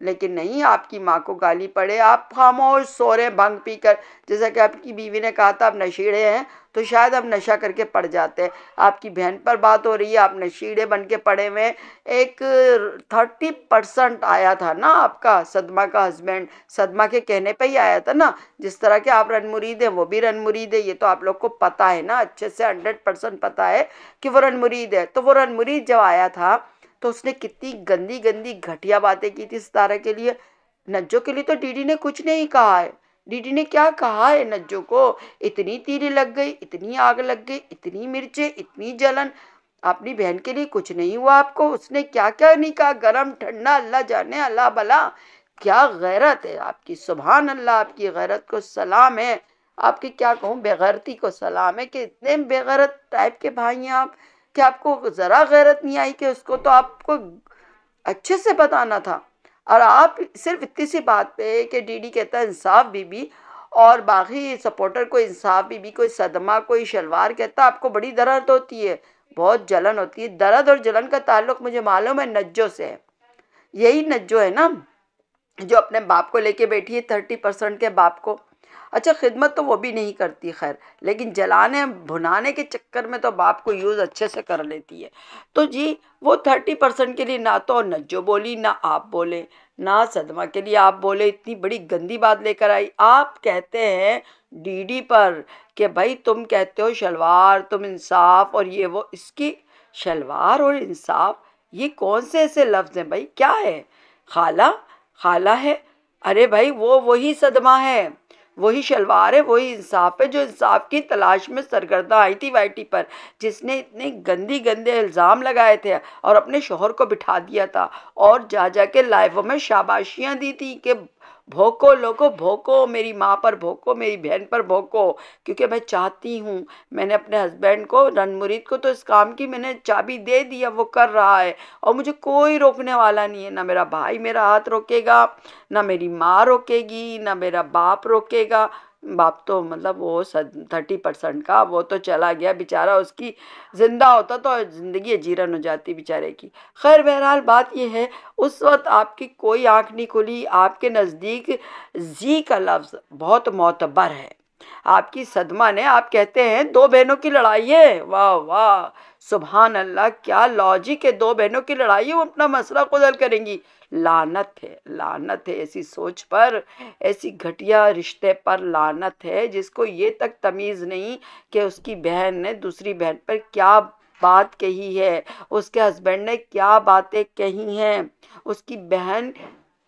لیکن نہیں، آپ کی ماں کو گالی پڑے، آپ خاموش سو رہے ہیں بھنگ پی کر، جیسا کہ آپ کی بیوی نے کہا تھا آپ نشیڑے ہیں تو شاید آپ نشہ کر کے پڑ جاتے ہیں۔ آپ کی بہن پر بات ہو رہی ہے، آپ نشیڑے بن کے پڑے ہوئے ہیں۔ ایک 30% آیا تھا نا آپ کا صدمہ کا ہسبینڈ، صدمہ کے کہنے پہ ہی آیا تھا نا، جس طرح کہ آپ رن مرید ہیں وہ بھی رن مرید ہے، یہ تو آپ لوگ کو پتہ ہے نا، اچھے سے 100% پتہ ہے کہ وہ رن مرید ہے۔ تو وہ رن مرید جب آیا تھا تو اس نے کتنی گندی گندی گھٹیا باتیں کی تھی ستارہ کے لیے۔ نجو کے لیے تو ڈی ڈی نے کچھ نہیں کہا ہے، ڈی ڈی نے کیا کہا ہے نجو کو؟ اتنی تیریں لگ گئی، اتنی آگ لگ گئی، اتنی مرچیں، اتنی جلن، اپنی بہن کے لیے کچھ نہیں ہوا آپ کو؟ اس نے کیا کیا نہیں کہا، گرم ٹھنڈا اللہ جانے، اللہ بلا، کیا غیرت ہے آپ کی، سبحان اللہ، آپ کی غیرت کو سلام ہے، آپ کی کیا کہوں، بے غیرتی کو سلام ہے کہ اتنے بے غیرت ٹائپ کے بھائی ہیں آپ کہ آپ کو ذرا غیرت نہیں آئی کہ اس کو تو آپ کو اچھے سے بتانا تھا۔ اور آپ صرف اتنی سی بات پہ کہ ڈی ڈی کہتا ہے انصاف بی بی، اور باقی سپورٹر کو انصاف بی بی، کوئی صدمہ، کوئی شلوار کہتا، آپ کو بڑی درد ہوتی ہے، بہت جلن ہوتی ہے۔ درد اور جلن کا تعلق مجھے معلوم ہے نجو سے ہے، یہی نجو ہے نا جو اپنے باپ کو لے کے بیٹھی ہے 30% کے باپ کو۔ اچھا خدمت تو وہ بھی نہیں کرتی خیر، لیکن جلانے بھنانے کے چکر میں تو باپ کو یوز اچھے سے کر لیتی ہے۔ تو جی وہ 30% کے لیے نہ تو نجو بولی، نہ آپ بولے، نہ صدمہ کے لیے آپ بولے، اتنی بڑی گندی بات لے کر آئی۔ آپ کہتے ہیں ڈی ڈی پر کہ بھائی تم کہتے ہو شلوار، تم انصاف، اور یہ وہ، اس کی شلوار اور انصاف یہ کون سے ایسے لفظ ہیں بھائی؟ کیا ہے؟ خالہ، خالہ ہے؟ ارے بھائی وہ وہی صدمہ ہے، وہی شلوار ہے، وہی انصاف ہے جو انصاف کی تلاش میں سرگردہ آئی تھی وائی ٹی پر، جس نے اتنے گندی گندے الزام لگائے تھے اور اپنے شوہر کو بٹھا دیا تھا اور جا جا کے لائیو میں شاباشیاں دی تھی کہ بھوکو لوگو، بھوکو میری ماں پر، بھوکو میری بہن پر، بھوکو، کیونکہ میں چاہتی ہوں، میں نے اپنے ہسبینڈ کو، رن مرید کو تو اس کام کی میں نے چابی دے دی ہے، وہ کر رہا ہے اور مجھے کوئی روکنے والا نہیں ہے، نہ میرا بھائی میرا ہاتھ روکے گا، نہ میری ماں روکے گی، نہ میرا باپ روکے گا۔ باپ تو مطلب وہ 30% کا وہ تو چلا گیا بیچارہ، اس کی زندہ ہوتا تو زندگی اجیرن ہو جاتی بیچارے کی۔ خیر بہرحال بات یہ ہے اس وقت آپ کی کوئی آنکھ نہیں کھلی، آپ کے نزدیک زی کا لفظ بہت معتبر ہے۔ آپ کی صدمہ نے، آپ کہتے ہیں 2 بہنوں کی لڑائی ہے، واہ واہ سبحان اللہ، کیا لاجک ہے، 2 بہنوں کی لڑائی ہے، وہ اپنا مسئلہ خود حل کریں گی۔ لعنت ہے، لعنت ہے ایسی سوچ پر، ایسی گھٹیا رشتے پر، لعنت ہے جس کو یہ تک تمیز نہیں کہ اس کی بہن نے دوسری بہن پر کیا بات کہی ہے، اس کے ہسبینڈ نے کیا باتیں کہی ہیں، اس کی بہن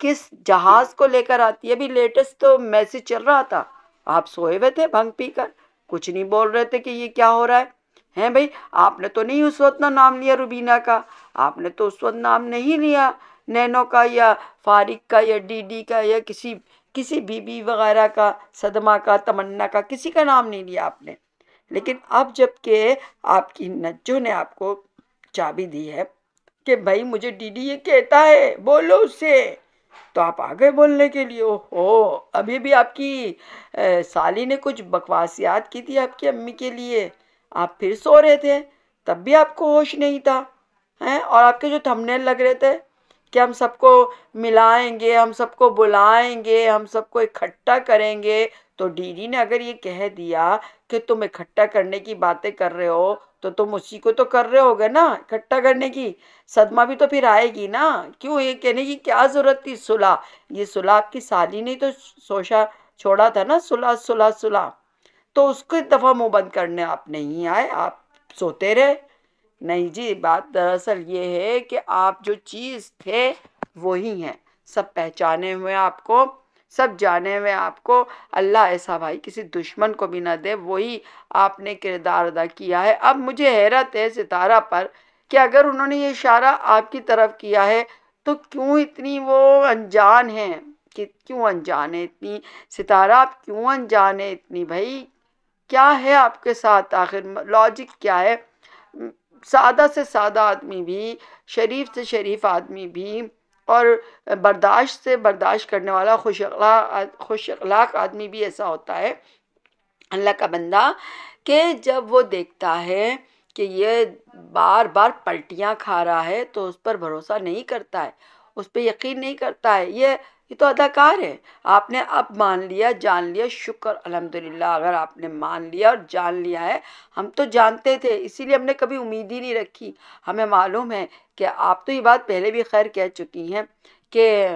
کس جہاز کو لے کر آتی ہے۔ ابھی لیٹسٹ تو میسج چل رہا تھا، آپ سوئے ہوئے تھے بھنگ پی کر، کچھ نہیں بول رہے تھے کہ یہ کیا ہو رہا ہے ہیں بھائی؟ آپ نے تو نہیں اس وقت نام لیا روبینہ کا، آپ نے تو اس وقت نام نہیں لیا نینو کا یا فارق کا یا ڈی ڈی کا یا کسی بی بی وغیرہ کا، صدمہ کا، تمنا کا، کسی کا نام نہیں لیا آپ نے۔ لیکن اب جب کہ آپ کی نجو نے آپ کو چابی دی ہے کہ بھائی مجھے ڈی ڈی یہ کہتا ہے بولو اس سے، تو آپ آگے بولنے کے لیے، اوہو ابھی بھی آپ کی سالی نے کچھ بکواسیات کی تھی آپ کی امی کے لیے، آپ پھر سو رہے تھے، تب بھی آپ کو ہوش نہیں تھا ہیں؟ اور آپ کے جو تھمبنیل لگ رہے تھے کہ ہم سب کو ملائیں گے، ہم سب کو بلائیں گے، ہم سب کو اکٹھا کریں گے، تو ڈی ڈی نے اگر یہ کہہ دیا کہ تم اکٹھا کرنے کی باتیں کر رہے ہو تو تم اسی کو تو کر رہے ہوگے نا اکٹھا کرنے کی، صدمہ بھی تو پھر آئے گی نا، کیوں یہ کہنے کی کیا ضرورت تھی صلح؟ یہ صلح آپ کی سالی نے تو سوچا چھوڑا تھا نا، صلح صلح صلح، تو اس کو ایک دفعہ منہ بند کرنے آپ نہیں آئے، آپ سوتے رہے۔ نہیں جی، بات دراصل یہ ہے کہ آپ جو چیز تھے وہی ہیں، سب پہچانے ہوئے آپ کو، سب جانے ہوئے آپ کو، اللہ ایسا بھائی کسی دشمن کو بھی نہ دے، وہی آپ نے کردار ادا کیا ہے۔ اب مجھے حیرت ہے ستارہ پر کہ اگر انہوں نے یہ اشارہ آپ کی طرف کیا ہے تو کیوں اتنی وہ انجان ہیں، کہ کیوں انجان ہے اتنی ستارہ، آپ کیوں انجان ہے اتنی بھائی؟ کیا ہے آپ کے ساتھ آخر لاجک کیا ہے؟ سادہ سے سادہ آدمی بھی، شریف سے شریف آدمی بھی، اور برداشت سے برداشت کرنے والا خوش اخلاق آدمی بھی ایسا ہوتا ہے اللہ کا بندہ کہ جب وہ دیکھتا ہے کہ یہ بار بار پلٹیاں کھا رہا ہے تو اس پر بھروسہ نہیں کرتا ہے، اس پہ یقین نہیں کرتا ہے. یہ تو اداکار ہے. آپ نے اب مان لیا، جان لیا، شکر الحمدللہ. اگر آپ نے مان لیا اور جان لیا ہے، ہم تو جانتے تھے، اسی لیے ہم نے کبھی امید ہی نہیں رکھی. ہمیں معلوم ہے کہ آپ تو یہ بات پہلے بھی خیر کہہ چکی ہیں کہ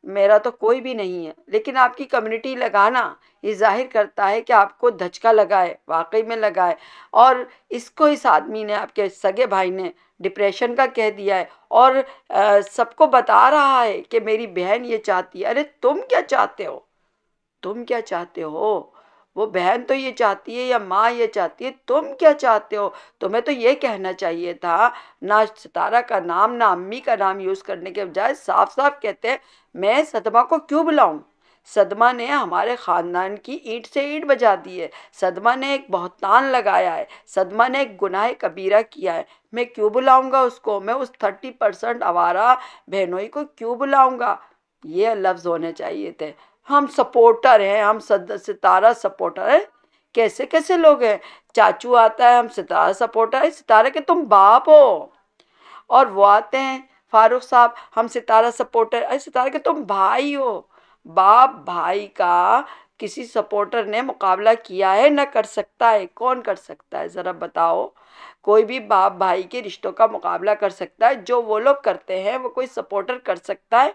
میرا تو کوئی بھی نہیں ہے، لیکن آپ کی کمیونٹی لگانا یہ ظاہر کرتا ہے کہ آپ کو دھچکا لگا ہے، واقعی میں لگا ہے. اور اس کو اس آدمی نے، آپ کے سگے بھائی نے ڈپریشن کا کہہ دیا ہے، اور سب کو بتا رہا ہے کہ میری بہن یہ چاہتی ہے. ارے تم کیا چاہتے ہو؟ تم کیا چاہتے ہو؟ وہ بہن تو یہ چاہتی ہے یا ماں یہ چاہتی ہے، تم کیا چاہتے ہو؟ تمہیں تو یہ کہنا چاہیے تھا، نہ ستارہ کا نام نہ امی کا نام یوز کرنے کے بجائے صاف صاف کہتے ہیں میں صدمہ کو کیوں بلاؤں؟ صدمہ نے ہمارے خاندان کی اینٹ سے اینٹ بجا دی ہے. صدمہ نے ایک بہتان لگایا ہے. صدمہ نے ایک گناہ کبیرہ کیا ہے. میں کیوں بلاؤں گا اس کو؟ میں اس 30% آوارہ بہنوئی کو کیوں بلاؤں گا؟ یہ لفظ ہونے چاہیے تھے. ہم سپورٹر ہیں، ہم ستارہ سپورٹر ہیں. کیسے کیسے لوگ ہیں؟ چاچو آتا ہے ہم ستارہ سپورٹر ہے. ستارہ کے تم باپ ہو. اور وہ آتے ہیں فاروق صاحب ہم ستارہ سپورٹر. ارے ستارہ کے تم بھائی ہو. باپ بھائی کا کسی سپورٹر نے مقابلہ کیا ہے؟ نہ کر سکتا ہے. کون کر سکتا ہے ذرا بتاؤ؟ کوئی بھی باپ بھائی کے رشتوں کا مقابلہ کر سکتا ہے؟ جو وہ لوگ کرتے ہیں وہ کوئی سپورٹر کر سکتا ہے؟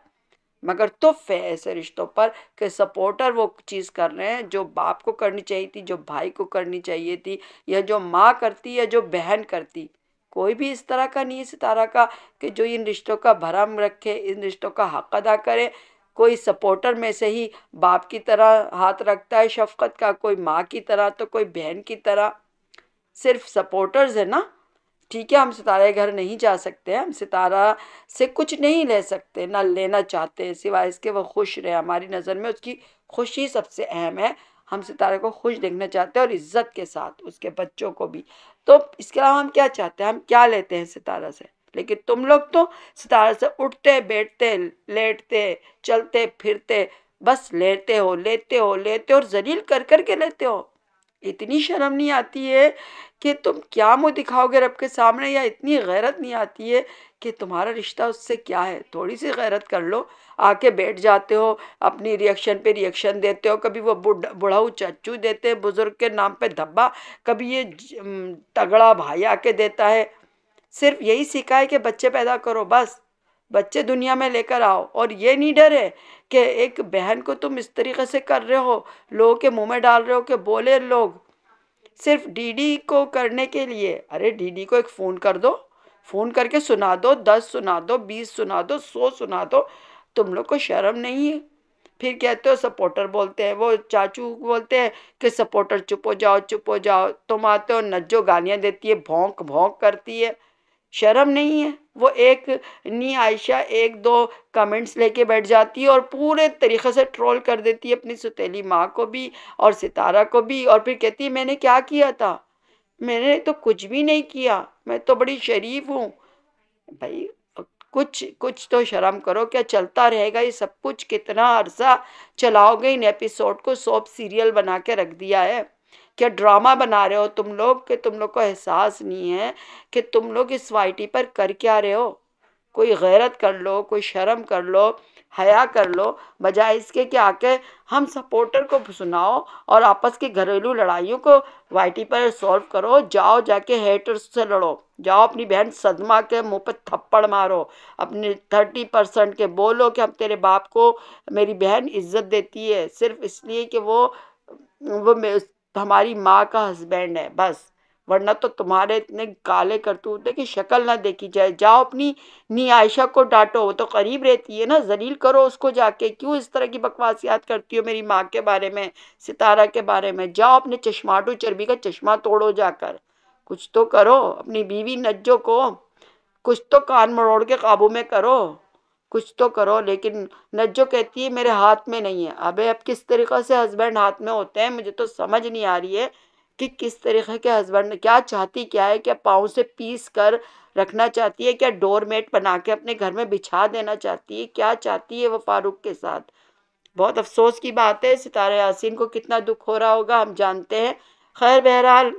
مگر تف ہے ایسے رشتوں پر کہ سپورٹر وہ چیز کر رہے ہیں جو باپ کو کرنی چاہیے تھی، جو بھائی کو کرنی چاہیے تھی، یا جو ماں کرتی یا جو بہن کرتی. کوئی بھی اس طرح کا نہیں ہے ستارہ کا کہ جو ان رشتوں کا بھرم رکھے، ان رشتوں کا حق ادا کرے. کوئی سپورٹر میں سے ہی باپ کی طرح ہاتھ رکھتا ہے شفقت کا، کوئی ماں کی طرح تو کوئی بہن کی طرح. صرف سپورٹرز ہے نا. ٹھیک ہے ہم ستارہ گھر نہیں جا سکتے، ہم ستارہ سے کچھ نہیں لے سکتے، نہ لینا چاہتے، سوائے اس کے وہ خوش رہے. ہماری نظر میں اس کی خوشی سب سے اہم ہے. ہم ستارے کو خوش دیکھنا چاہتے ہیں، اور عزت کے ساتھ اس کے بچوں کو بھی. تو اس کے علاوہ ہم کیا چاہتے ہیں؟ ہم کیا لیتے ہیں ستارہ سے؟ لیکن تم لوگ تو ستارہ سے اٹھتے بیٹھتے لیٹتے چلتے پھرتے بس لیتے ہو لیتے ہو لیتے اور ذلیل کر کر کے لیتے ہو. اتنی شرم نہیں آتی ہے کہ تم کیا منہ دکھاؤ گے رب کے سامنے؟ یا اتنی غیرت نہیں آتی ہے کہ تمہارا رشتہ اس سے کیا ہے؟ تھوڑی سی غیرت کر لو. آ کے بیٹھ جاتے ہو، اپنی ریئیکشن پہ ریئیکشن دیتے ہو. کبھی وہ بڑھاؤ چچو دیتے ہیں بزرگ کے نام پہ دھبا، کبھی یہ تگڑا بھائی آ کے دیتا ہے. صرف یہی سیکھا ہے کہ بچے پیدا کرو، بس بچے دنیا میں لے کر آؤ. اور یہ نہیں ڈر ہے کہ ایک بہن کو تم اس طریقے سے کر رہے ہو، لوگوں کے منہ میں ڈال رہے ہو کہ بولے لوگ صرف ڈی ڈی کو کرنے کے لیے. ارے ڈی ڈی کو ایک فون کر دو، فون کر کے سنا دو، 10 سنا دو، 20 سنا دو، 100 سنا دو. تم لوگ کو شرم نہیں ہے؟ پھر کہتے ہو سپورٹر بولتے ہیں، وہ چاچو بولتے ہیں کہ سپورٹر چپ ہو جاؤ چپ ہو جاؤ. تم آتے ہو نجو گالیاں دیتی ہے، بھونک بھونک کرتی ہے. شرم نہیں ہے؟ وہ ایک نی عائشہ ایک دو کمنٹس لے کے بیٹھ جاتی ہے اور پورے طریقے سے ٹرول کر دیتی ہے اپنی ستیلی ماں کو بھی اور ستارہ کو بھی. اور پھر کہتی ہے میں نے کیا کیا تھا؟ میں نے تو کچھ بھی نہیں کیا، میں تو بڑی شریف ہوں. بھائی کچھ تو شرم کرو. کیا چلتا رہے گا یہ سب کچھ؟ کتنا عرصہ چلاؤ گے ان ایپیسوڈ کو؟ سوپ سیریل بنا کے رکھ دیا ہے. کیا ڈرامہ بنا رہے ہو تم لوگ کہ تم لوگ کو احساس نہیں ہے کہ تم لوگ اس وائی ٹی پر کر کیا رہے ہو؟ کوئی غیرت کر لو، کوئی شرم کر لو، حیا کر لو، بجائے اس کے کہ آ کے ہم سپورٹر کو سناؤ اور آپس کی گھریلو لڑائیوں کو وائی ٹی پر سولو کرو. جاؤ جا کے ہیٹرز سے لڑو، جاؤ اپنی بہن صدمہ کے منہ پہ تھپڑ مارو، اپنے 30% کے بولو کہ ہم تیرے باپ کو میری بہن عزت دیتی ہے صرف اس لیے کہ وہ ہماری ماں کا ہسبینڈ ہے بس، ورنہ تو تمہارے اتنے کالے کرتوت ہے کہ شکل نہ دیکھی جائے. جاؤ اپنی نی عائشہ کو ڈانٹو، وہ تو قریب رہتی ہے نا، ذلیل کرو اس کو جا کے. کیوں اس طرح کی بکواسیات کرتی ہو میری ماں کے بارے میں، ستارہ کے بارے میں؟ جاؤ اپنے چشماٹو چربی کا چشمہ توڑو جا کر. کچھ تو کرو. اپنی بیوی نجو کو کچھ تو کان مروڑ کے قابو میں کرو، کچھ تو کرو. لیکن نجو کہتی ہے میرے ہاتھ میں نہیں ہے. ابے اب کس طریقے سے ہسبینڈ ہاتھ میں ہوتے ہیں؟ مجھے تو سمجھ نہیں آ رہی ہے کہ کس طریقے کے ہسبینڈ کیا چاہتی کیا ہے. کیا پاؤں سے پیس کر رکھنا چاہتی ہے؟ کیا ڈور میٹ بنا کے اپنے گھر میں بچھا دینا چاہتی ہے؟ کیا چاہتی ہے وہ فاروق کے ساتھ؟ بہت افسوس کی بات ہے. ستارہ یاسین کو کتنا دکھ ہو رہا ہوگا ہم جانتے ہیں. خیر بہرحال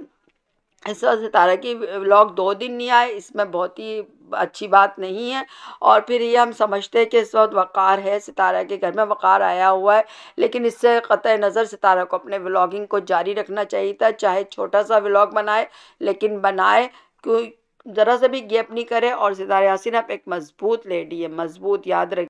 اس وقت ستارہ کی ولاگ 2 دن نہیں آئے، اس میں بہت ہی اچھی بات نہیں ہے۔ اور پھر یہ ہم سمجھتے ہیں کہ اس وقت وقار ہے، ستارہ کے گھر میں وقار آیا ہوا ہے، لیکن اس سے قطع نظر ستارہ کو اپنے ولاگنگ کو جاری رکھنا چاہیے تھا، چاہے چھوٹا سا ولاگ بنائے لیکن بنائے، کوئی ذرا سا بھی گیپ نہیں کرے۔ اور ستارہ یاسین اب ایک مضبوط لیڈی ہے، مضبوط، یاد رکھیں۔